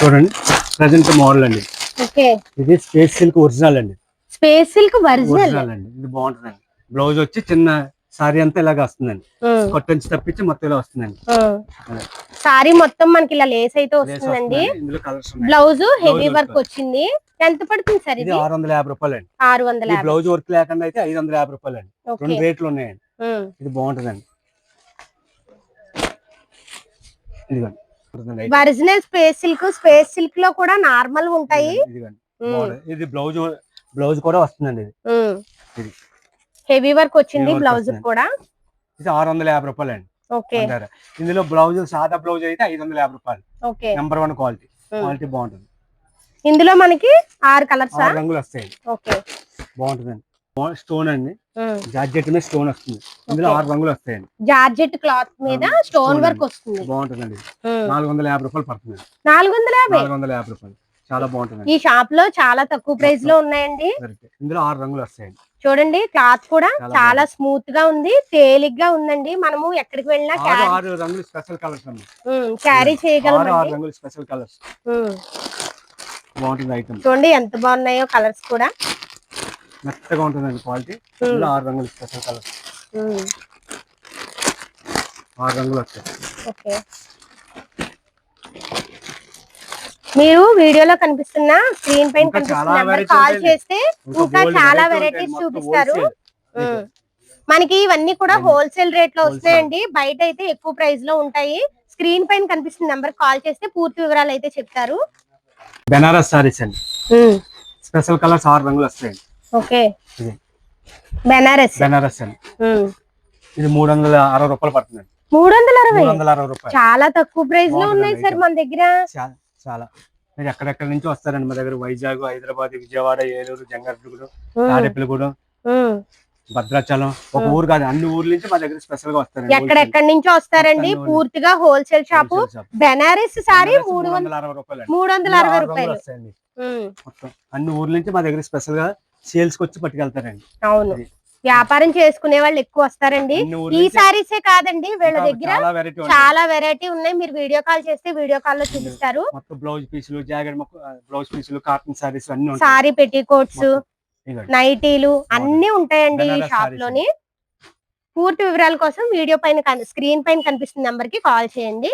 చూడండి present model అండి. Okay, ఇది స్పేస్ సిల్క్ ఒరిజినల్ అండి. స్పేస్ సిల్క్ ఒరిజినల్ అండి. ఇది బాగుంటుందండి. బ్లౌజ్ వచ్చి చిన్న సారీ అంతా ఇలాగ వస్తుందండి. కొట్టంచి తప్పించి మొత్తం ఇలా వస్తుందండి. సారీ మొత్తం మనకి ఇలా లేస్ అయితే వస్తుందండి. ఇందులో కలర్స్ ఉన్నాయి. బ్లౌజ్ హెవీ వర్క్ వచ్చింది. ఎంత పడుతుంది సార్ ఇది? 650 రూపాయలు అండి. 650. బ్లౌజ్ వర్క్ లేకుండా అయితే 550 రూపాయలు అండి. రెండు రేట్లు ఉన్నాయండి. ఇది బాగుంటుందండి. ఇదిగోండి ఒరిజినల్ స్పేస్ సిల్క్ లో కూడా నార్మల్ ఉంటాయి. ఇది బ్లౌజ్ కూడా వస్తుందండి. ఇది హెవీ వర్క్ వచ్చింది బ్లౌజ్ కూడా. ఇది 650 రూపాయలు అండి. ఓకే, ఇందులో బ్లౌజ్ సాదా బ్లౌజ్ అయితే 550 రూపాయలు. ఓకే, నెంబర్ 1 క్వాలిటీ బాగుంటుంది. ఇందులో మనకి 6 కలర్స్ రంగులు వస్తాయి. ఓకే, బాగుంటుందండి. స్టోన్ అండి, జార్జెట్ మీద స్టోన్ వస్తుంది. ఇందులో 6 రంగులు వస్తాయండి. జార్జెట్ క్లాత్ మీద స్టోన్ వర్క్ వస్తుంది. బాగుంటుందండి. 450 రూపాయలు పడుతుంది. 450 రూపాయలు. చాలా బాగుంటుంది. ఈ షాప్ లో చాలా తక్కువ ప్రైస్ లో ఉన్నాయండి. ఇందులో 6 రంగులు వస్తాయండి. చూడండి, క్లాత్ కూడా చాలా స్మూత్ గా ఉంది, తేలిగ్గా ఉందండి. మనము ఎక్కడికి వెళ్ళినా 6 రంగులు స్పెషల్ కలర్స్ అండి. క్యారీ చేయగలం. 6 రంగులు స్పెషల్ కలర్స్. బాగుంటుంది ఐటమ్. చూడండి ఎంత బాగున్నాయో కలర్స్ కూడా. మెత్తగా ఉంటుందండి క్వాలిటీ. ఇందులో 6 రంగులు స్పెషల్ కలర్స్. 6 రంగులు వస్తాయి. ఓకే, మీరు వీడియోలో కనిపిస్తున్న స్క్రీన్ పైన కనిపిస్తున్న నెంబర్ కాల్ చేస్తే ఇంకా చాలా వెరైటీస్ చూపిస్తారు. మనకి ఇవన్నీ కూడా హోల్సేల్ రేట్ లో వస్తాయండి. బయట అయితే ఎక్కువ ప్రైస్ లో ఉంటాయి. స్క్రీన్ పైన కనిపిస్తున్న నెంబర్ కాల్ చేస్తే పూర్తి వివరాలు అయితే చెప్తారు. బెనారస్ సారీస్ అండి. స్పెషల్ కలర్స్ 6 రంగులు వస్తాయండి. ఓకే, బెనారస్ అండి. ఇది 360 రూపాయలు పడుతుంది. 360 రూపాయలు. చాలా తక్కువ ప్రైస్ లో ఉన్నాయి సార్ మన దగ్గర. చాలా మీరు ఎక్కడెక్కడ నుంచి వస్తారండి మా దగ్గర. వైజాగ్, హైదరాబాద్, విజయవాడ, ఏలూరు, జంగారెడ్డిగూడెం, తాడేపల్లిగూడెం, భద్రాచలం, ఒక ఊరు కాదు అన్ని ఊర్ల నుంచి మా దగ్గర స్పెషల్ గా వస్తారండి. ఎక్కడెక్కడి నుంచో వస్తారండి. పూర్తిగా హోల్సేల్ షాపు. బెనారస్ సారీ 360 రూపాయలు. మొత్తం అన్ని ఊర్ల నుంచి మా దగ్గర స్పెషల్ గా సేల్స్ కి వచ్చి పట్టుకెళ్తారండి. అవును, వ్యాపారం చేసుకునే వాళ్ళు ఎక్కువ వస్తారండి. ఈ సారీసే కాదండి, వీళ్ళ దగ్గర చాలా వెరైటీ ఉన్నాయి. మీరు వీడియో కాల్ చేస్తే వీడియో కాల్ లో చూపిస్తారు. బ్లౌజ్ పీసులు, జాకెట్ బ్లౌజ్ పీసులు, కాటన్ సారీస్ అన్ని, సారీ పెట్టికోట్స్, నైటీలు అన్ని ఉంటాయండి ఈ షాప్ లోని. పూర్తి వివరాల కోసం వీడియో పైన స్క్రీన్ పైన కనిపిస్తున్న నెంబర్ కి కాల్ చేయండి.